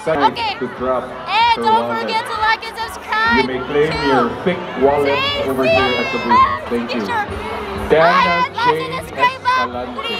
Okay. To drop And don't forget to like and subscribe. You may claim your big wallet over here at the booth. Thank you. Dana Jane Escalante.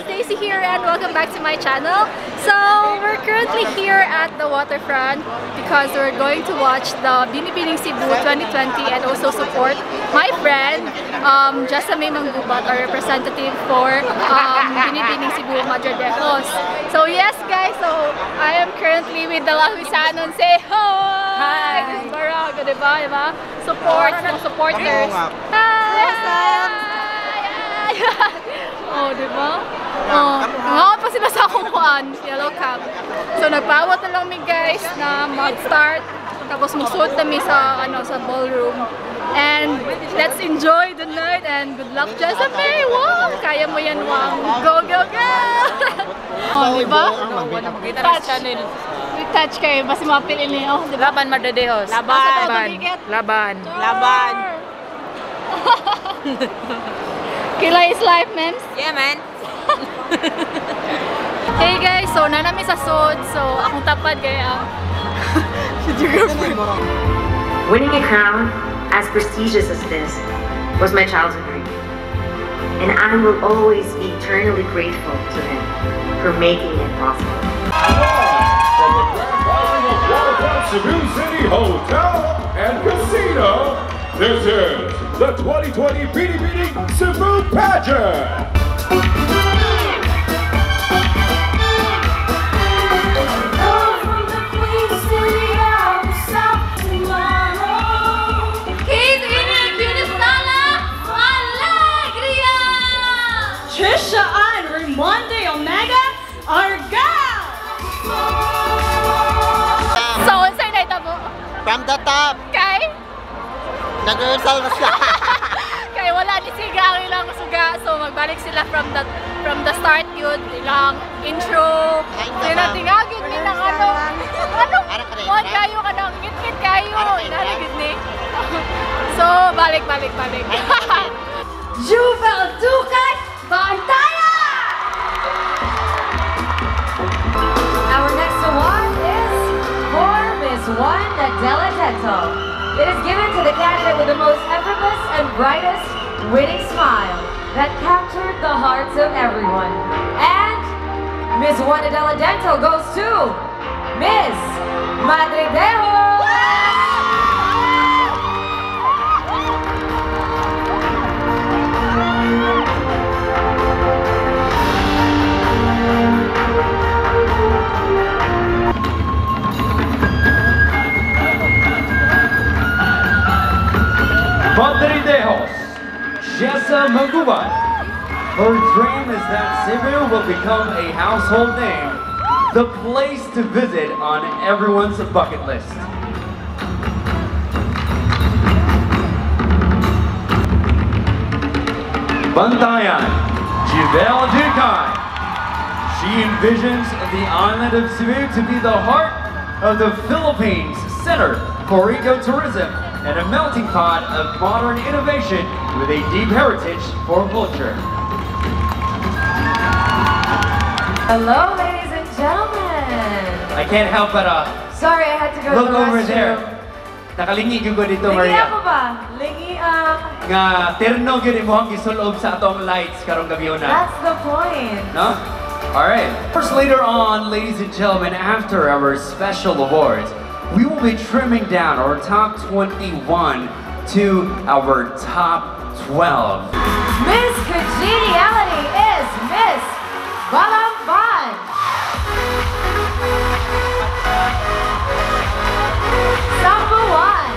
Daisy here and welcome back to my channel. So we're currently here at the waterfront because we're going to watch the Binibining Cebu 2020 and also support my friend 𝗙𝗥𝗘𝗘 𝗧𝗥𝗜𝗔𝗟, our representative for Binibining Cebu 𝗙𝗥𝗘𝗘 𝗧𝗥𝗜𝗔𝗟. So yes guys, so I am currently with the Lahuisanon. Say hi! Barag, diba? Support, ng supporters. Hi! Oh, diba? Oh, ngayon pa sila sa kukuan, yellow cab. So nagpawat na lang mi guys na mag-start. Tapos magsuot na mi sa sa ballroom. And let's enjoy the night and good luck 𝗙𝗥𝗘𝗘. Wow! Kaya mo yan, Wang. Go, go, go! Oh, diba? Touch. Touch kayo. Basta mapilin niyo. Laban madadehos. Laban. Laban. Laban. Kila is life, man. Yeah, man. Hey guys, so nanami sa sod. So akong tapad kaya Winning a crown as prestigious as this was my childhood dream. And I will always be eternally grateful to him for making it possible. From the Grand Ballroom of Waterfront Cebu City Hotel and Casino, this is the 2020 Binibining Cebu pageant. So, saan na ito po? From the top! Kay? Nag-rehearsal na siya! Kay wala ni Siga ang ilang suga. So, magbalik sila from the start yun. Ilang intro. Tinatingag yun nilang Huwag kayo ka nang ngit-ngit kayo. Inaligid ni. So, balik. Juvel Dukat Bantaya! Our next award is for Miss 𝗙𝗥𝗘𝗘. It is given to the candidate with the most effortless and brightest winning smile that captured the hearts of everyone. And Miss 𝗙𝗙𝗘𝗘 goes to Miss 𝗙𝗙𝗘𝗘. 𝗙𝗙𝗘𝗘 𝗙𝗥𝗘𝗘. Her dream is that Cebu will become a household name, the place to visit on everyone's bucket list. Bantayan Juvel Dukai. She envisions the island of Cebu to be the heart of the Philippines' center for ecotourism and a melting pot of modern innovation with a deep heritage for culture. Hello, ladies and gentlemen. I can't help but Sorry, I had to go look to the over restroom. there. Nakalingi yung ko dito, Lingi Maria. ako ba? Lingi Nga terno gyud imong gisulob sa atong lights karong gabi una. That's the point. No? All right. First, later on, ladies and gentlemen, after our special awards, we will be trimming down our top 21 to our top 12. Miss Congeniality is Miss Balamban. Sambuan,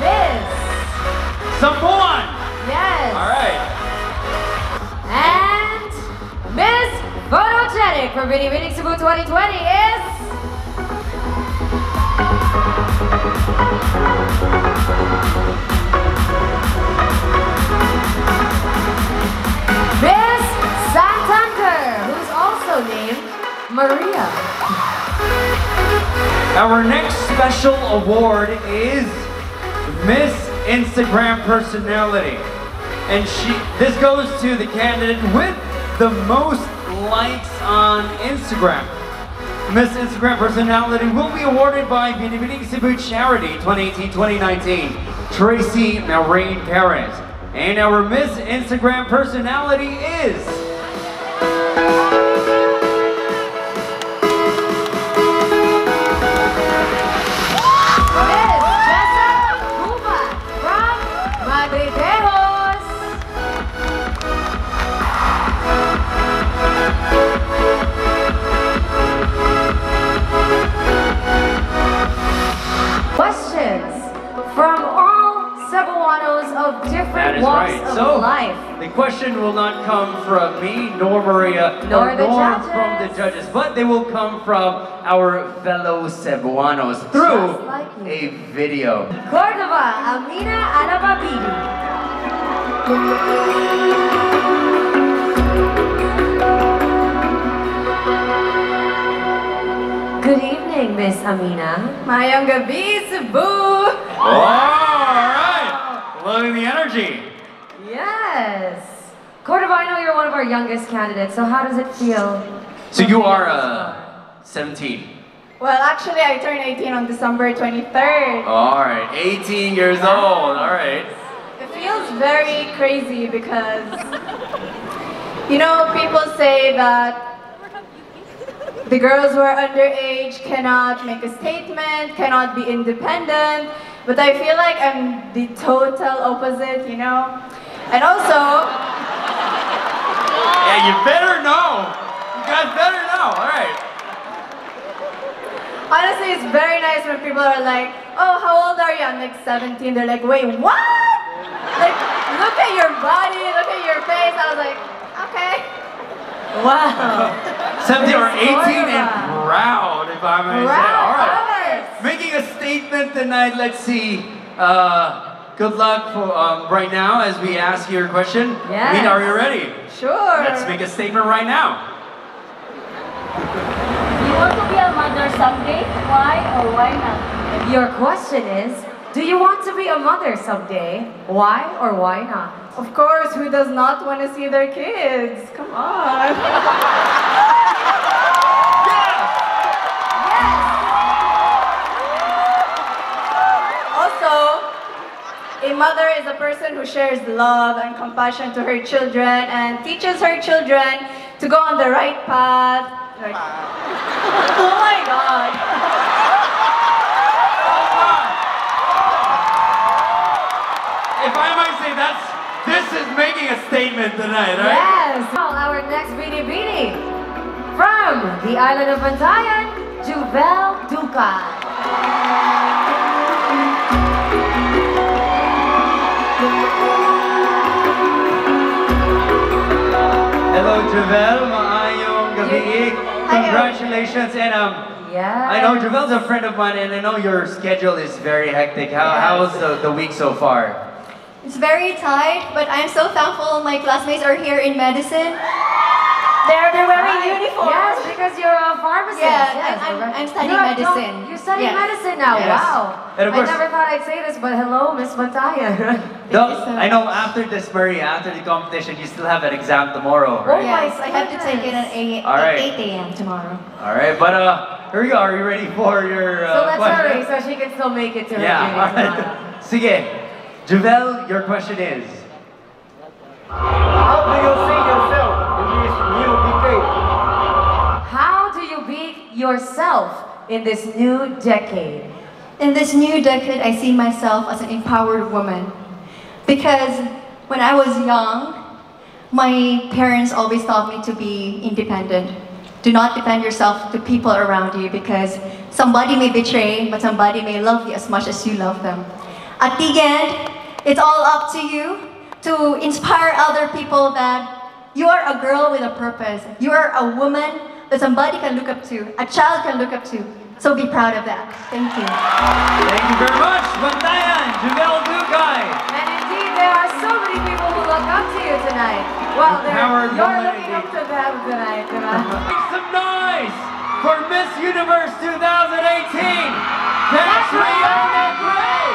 Miss. Sambuan! Yes. All right. And Miss Photogenic for Binibining Cebu 2020 is Miss Santander, who's also named Maria. Our next special award is Miss Instagram Personality. And this goes to the candidate with the most likes on Instagram. Miss Instagram Personality will be awarded by Binibining Cebu Charity 2018-2019, Tracy Marine Perez. And our Miss Instagram Personality is... Questions from all Cebuanos of different walks of life. The question will not come from me, nor Maria, nor from the judges, but they will come from our fellow Cebuanos through a video. Cordova, Amina Anababidi. Good evening, Miss Amina. Mayong gabi, Cebu! Oh, alright! Loving the energy. Yes. Cordova, I know you're one of our youngest candidates, so how does it feel? So you are 17. Well, actually, I turned 18 on December 23rd. Alright, 18 years old, alright. It feels very crazy because, you know, people say that the girls who are underage cannot make a statement, cannot be independent, but I feel like I'm the total opposite, you know? And also... Yeah, you better know! You guys better know, alright. Honestly, it's very nice when people are like, oh, how old are you? I'm like 17. They're like, wait, what? Like, look at your body, look at your face. I was like, okay. Wow. 17 or 18 and proud, if I may say. Alright. Making a statement tonight, let's see. Good luck for right now as we ask your question. Yes. Mina, are you ready? Sure. Let's make a statement right now. You want to be a mother someday? Why or why not? Your question is, do you want to be a mother someday? Why or why not? Of course, who does not want to see their kids? Come on. Also, a mother is a person who shares love and compassion to her children and teaches her children to go on the right path. Like, oh my God. If I might say, this is making a statement tonight, right? Yes. Our next Binibining from the island of Bantayan, 𝗙𝗥𝗘𝗘. Hello, Javel. Maayong gabi. Congratulations, and I know Javel's a friend of mine, and I know your schedule is very hectic. How's the week so far? It's very tight, but I'm so thankful my classmates are here in medicine. They're wearing uniforms. Yes, because you're a pharmacist. Yeah, yes, I'm studying medicine. You're studying Yes. medicine now, Yes. wow. And of course, I never thought I'd say this, but hello, Miss Bantayan. I know after this, Maria, after the competition, you still have an exam tomorrow, right? Yes, I have to take it at 8 a.m. tomorrow. Alright, but here we go. Are you ready for your So let's question? hurry so she can still make it to her Yeah, duties tomorrow. alright. Sige. Javel, your question is? How do you see yourself in this new decade? How do you be yourself in this new decade? In this new decade, I see myself as an empowered woman. Because when I was young, my parents always taught me to be independent. Do not depend yourself to people around you because somebody may betray, but somebody may love you as much as you love them. At the end, it's all up to you to inspire other people that you are a girl with a purpose. You are a woman that somebody can look up to, a child can look up to. So be proud of that. Thank you. Thank you very much, Bantayan, 𝗙𝗥𝗘𝗘. And indeed, there are so many people who look up to you tonight. Well, you're looking up to them tonight. Make some noise for Miss Universe 2018, Catriona Gray.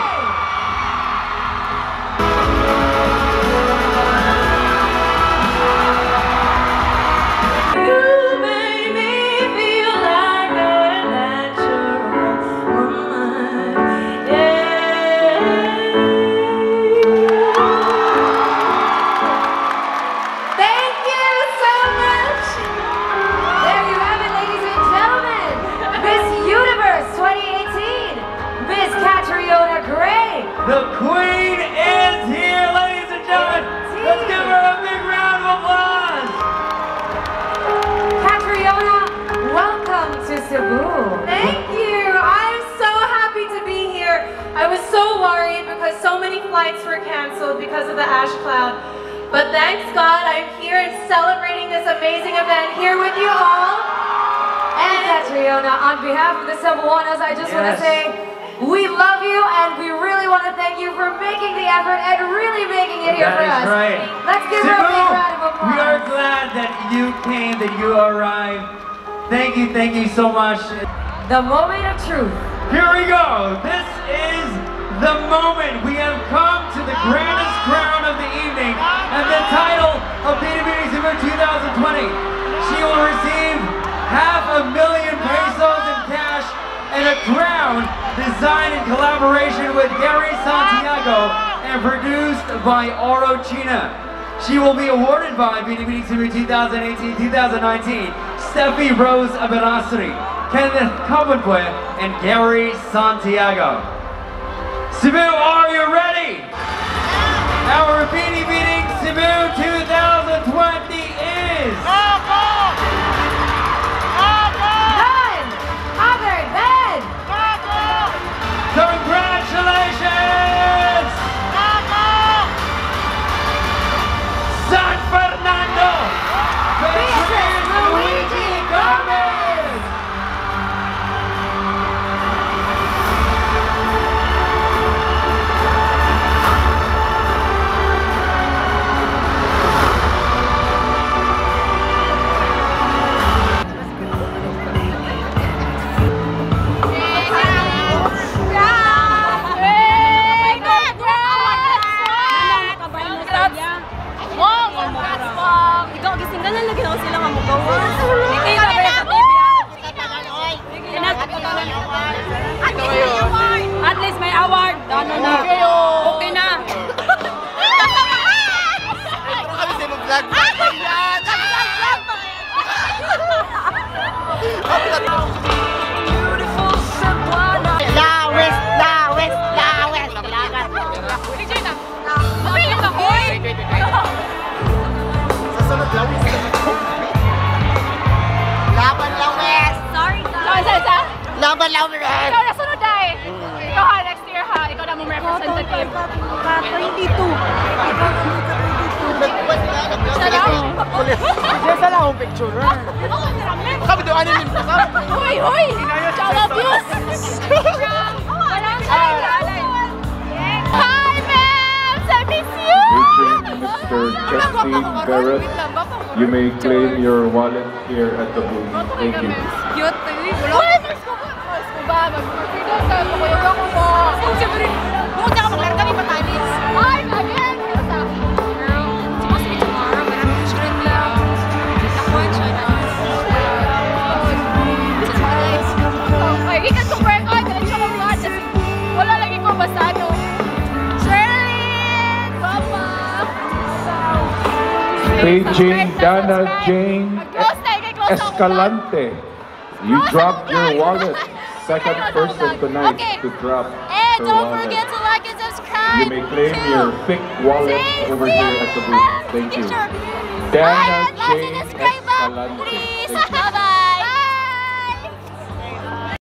flights were canceled because of the ash cloud. But thanks God, I'm here and celebrating this amazing event here with you all. And Catriona, on behalf of the Cebuanas, I just want to say, we love you and we really want to thank you for making the effort and really making it here for us. That is right. Let's give her a big round of applause. We are glad that you came, that you arrived. Thank you so much. The moment of truth. Here we go. This is the moment. We have come to the grandest crown of the evening and the title of Binibining Cebu 2020. She will receive 500,000 pesos in cash and a crown designed in collaboration with 𝗙𝗙𝗘𝗘 and produced by Audiobooks. She will be awarded by Binibining Cebu 2018-2019, Steffi Rose Abenasri, Kenneth Cabanpue, and 𝗙𝗙𝗘𝗘. Cebu, are you ready? Our Binibining Cebu 2020 is... Congratulations! San Fernando! Beatriz Luigi Gomez! At least may award. Ano na? Okay na. Kami sa mag-vlog. Beautiful Cebuana. Lawes. Sa sunod, lawes. Laban, lawes. Sorry, Sa? Laban, lawes. Ikaw na sunod dahil. Ikaw ha, next year ha. Ikaw na mong representative. 22. Sa lang akong picture. Kami doon ano yung pasap. Hoy! Child abuse! Hi, ma'am! I miss you! Mr. Justin Barrett, you may claim your wallet here at the booth. Thank you. Cute eh! Uy! Mas ko ba? Mag-freedom ka! Kumayugan ko mo! Bumunta ka maglarga kami patalis! Ay! Again! Supposed to be tomorrow, but I'm just gonna lang. Nakuhan siya na. Ay, ikan kong work on! Diretso lang lahat. Wala lagi ko basta ano. Sherlyn! Papa! Staging Dana Jane Escalante. You dropped your wallet. Second person tonight to drop And her don't wallet. forget to like and subscribe. You may claim your thick wallet over here at the booth. Thank you. Dana Jane Escalante. Please. Thank you. Bye-bye.